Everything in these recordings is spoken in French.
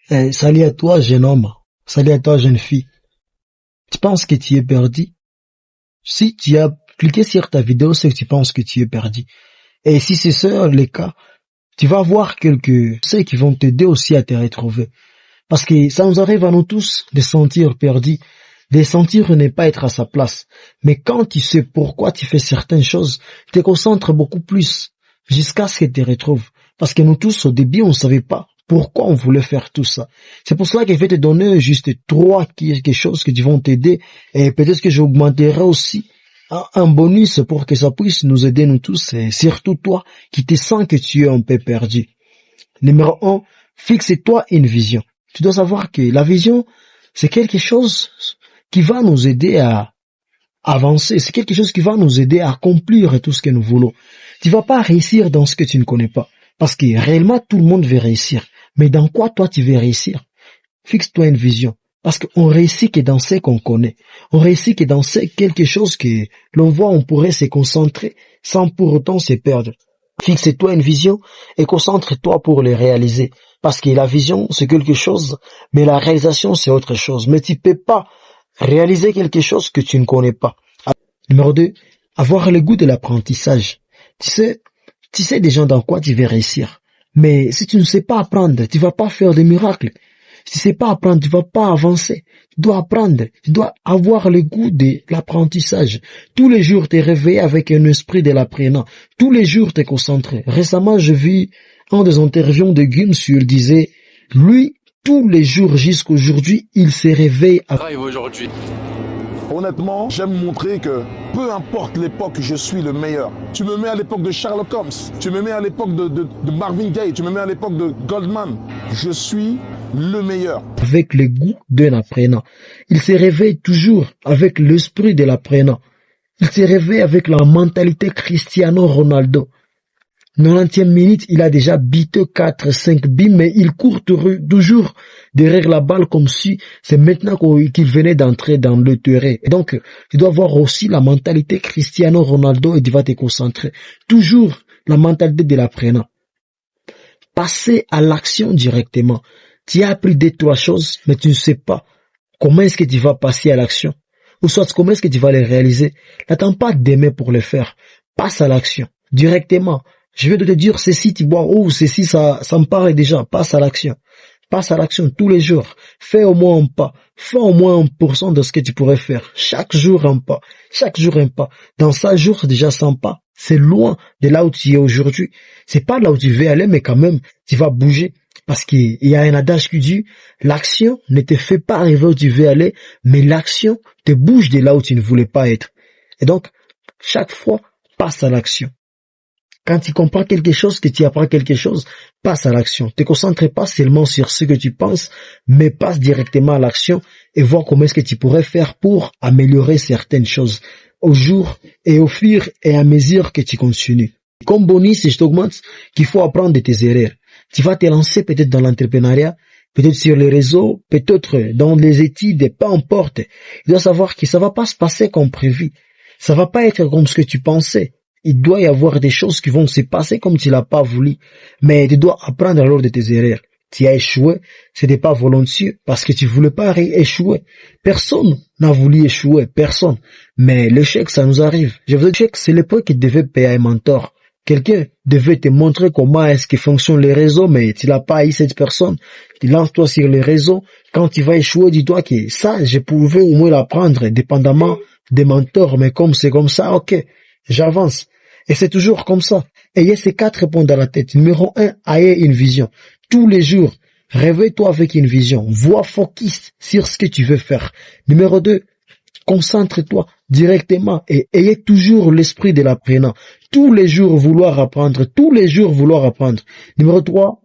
Salut à toi, jeune homme. Salut à toi, jeune fille. Tu penses que tu es perdu? Si tu as cliqué sur ta vidéo, c'est que tu penses que tu es perdu. Et si c'est ça le cas, tu vas voir quelques ceux qui vont t'aider aussi à te retrouver. Parce que ça nous arrive à nous tous de sentir perdus, de sentir ne pas être à sa place. Mais quand tu sais pourquoi tu fais certaines choses, tu te concentres beaucoup plus jusqu'à ce que tu te retrouves. Parce que nous tous, au début, on ne savait pas pourquoi on voulait faire tout ça. C'est pour cela que je vais te donner juste trois quelque chose qui vont t'aider. Et peut-être que j'augmenterai aussi un bonus pour que ça puisse nous aider nous tous, et surtout toi qui te sens que tu es un peu perdu. Numéro 1, fixe-toi une vision. Tu dois savoir que la vision, c'est quelque chose qui va nous aider à avancer. C'est quelque chose qui va nous aider à accomplir tout ce que nous voulons. Tu vas pas réussir dans ce que tu ne connais pas. Parce que réellement, tout le monde veut réussir. Mais dans quoi toi tu veux réussir? Fixe-toi une vision. Parce qu'on réussit que dans ce qu'on connaît. On réussit que dans ce quelque chose que l'on voit, on pourrait se concentrer sans pour autant se perdre. Fixe-toi une vision et concentre-toi pour le réaliser. Parce que la vision, c'est quelque chose, mais la réalisation, c'est autre chose. Mais tu peux pas réaliser quelque chose que tu ne connais pas. Numéro 2, avoir le goût de l'apprentissage. Tu sais déjà dans quoi tu veux réussir. Mais si tu ne sais pas apprendre, tu vas pas faire des miracles. Si tu sais pas apprendre, tu vas pas avancer. Tu dois apprendre. Tu dois avoir le goût de l'apprentissage. Tous les jours, te réveiller avec un esprit de l'apprenant. Tous les jours, te concentrer. Récemment, je vis un des interviews de Gims où il disait, lui, tous les jours jusqu'aujourd'hui, il se réveille aujourd'hui. Honnêtement, j'aime montrer que peu importe l'époque, je suis le meilleur. Tu me mets à l'époque de Sherlock Holmes, tu me mets à l'époque de Marvin Gaye, tu me mets à l'époque de Goldman. Je suis le meilleur. Avec le goût d'un apprenant. Il se réveille toujours avec l'esprit de l'apprenant. Il se réveille avec la mentalité Cristiano Ronaldo. 90e minute, il a déjà bité 4-5 buts, mais il court toujours derrière la balle comme si c'est maintenant qu'il venait d'entrer dans le terrain. Et donc, tu dois avoir aussi la mentalité Cristiano Ronaldo et tu vas te concentrer. Toujours la mentalité de l'apprenant. Passer à l'action directement. Tu as appris deux, trois choses, mais tu ne sais pas comment est-ce que tu vas passer à l'action. Ou soit comment est-ce que tu vas les réaliser. N'attends pas demain pour le faire. Passe à l'action directement. Je vais te dire ceci, tu vois, ceci, ça me paraît déjà. Passe à l'action. Passe à l'action tous les jours. Fais au moins un pas. Fais au moins 1% de ce que tu pourrais faire. Chaque jour un pas. Chaque jour un pas. Dans 5 jours, déjà 100 pas. C'est loin de là où tu es aujourd'hui. C'est pas là où tu veux aller, mais quand même, tu vas bouger. Parce qu'il y a un adage qui dit, l'action ne te fait pas arriver où tu veux aller, mais l'action te bouge de là où tu ne voulais pas être. Et donc, chaque fois, passe à l'action. Quand tu comprends quelque chose, que tu apprends quelque chose, passe à l'action. Ne te concentre pas seulement sur ce que tu penses, mais passe directement à l'action et vois comment est-ce que tu pourrais faire pour améliorer certaines choses au jour et au fur et à mesure que tu continues. Comme bonus, je t'augmente qu'il faut apprendre de tes erreurs. Tu vas te lancer peut-être dans l'entrepreneuriat, peut-être sur les réseaux, peut-être dans les études, peu importe. Tu dois savoir que ça va pas se passer comme prévu. Ça va pas être comme ce que tu pensais. Il doit y avoir des choses qui vont se passer comme tu l'as pas voulu. Mais tu dois apprendre alors de tes erreurs. Tu as échoué, c'était pas volontiers parce que tu voulais pas échouer. Personne n'a voulu échouer, personne. Mais l'échec, ça nous arrive. Je veux dire que c'est l'époque qui devait payer un mentor. Quelqu'un devait te montrer comment est-ce que fonctionnent les réseaux, mais tu n'as pas eu cette personne. Tu lances-toi sur les réseaux. Quand tu vas échouer, dis-toi que ça, je pouvais au moins l'apprendre, dépendamment des mentors. Mais comme c'est comme ça, ok, j'avance. Et c'est toujours comme ça. Ayez ces 4 points dans la tête. Numéro 1, ayez une vision. Tous les jours, réveille-toi avec une vision. Vois focus sur ce que tu veux faire. Numéro 2, concentre-toi directement et ayez toujours l'esprit de l'apprenant. Tous les jours vouloir apprendre. Tous les jours vouloir apprendre. Numéro 3,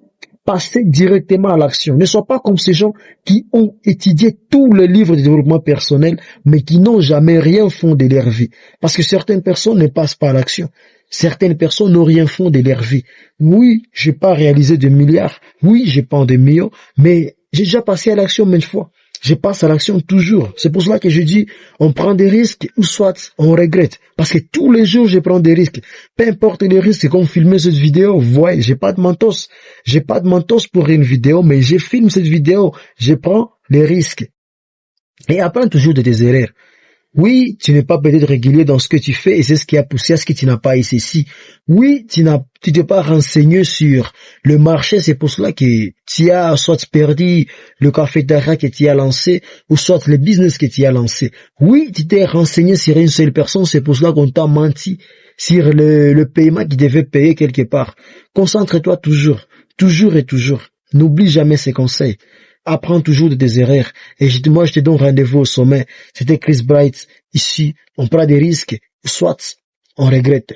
passer directement à l'action. Ne sois pas comme ces gens qui ont étudié tous les livres de développement personnel, mais qui n'ont jamais rien fondé de leur vie. Parce que certaines personnes ne passent pas à l'action. Certaines personnes n'ont rien fondé de leur vie. Oui, j'ai pas réalisé de milliards. Oui, j'ai pas des millions, mais j'ai déjà passé à l'action maintes fois. Je passe à l'action toujours. C'est pour cela que je dis, on prend des risques ou soit on regrette. Parce que tous les jours, je prends des risques. Peu importe les risques, comme filmer cette vidéo, vous voyez, j'ai pas de mentos. J'ai pas de mentos pour une vidéo, mais je filme cette vidéo. Je prends les risques. Et apprends toujours de tes erreurs. Oui, tu n'es pas peut-être régulier dans ce que tu fais et c'est ce qui a poussé à ce que tu n'as pas essayé ici. Oui, tu t'es pas renseigné sur le marché, c'est pour cela que tu as soit perdu le cafétéria que tu as lancé ou soit le business que tu as lancé. Oui, tu t'es renseigné sur une seule personne, c'est pour cela qu'on t'a menti sur le paiement qu'il devait payer quelque part. Concentre-toi toujours et toujours. N'oublie jamais ces conseils. Apprends toujours de tes erreurs. Et moi, je te donne rendez-vous au sommet. C'était Chris Bright. Ici, on prend des risques, soit on regrette.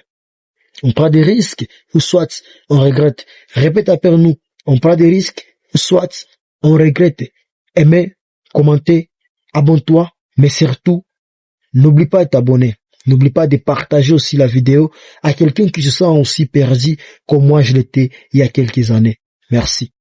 On prend des risques, ou soit on regrette. Répète après nous. On prend des risques, soit on regrette. Aimez, commentez, abonne-toi, mais surtout, n'oublie pas de t'abonner. N'oublie pas de partager aussi la vidéo à quelqu'un qui se sent aussi perdu comme moi je l'étais il y a quelques années. Merci.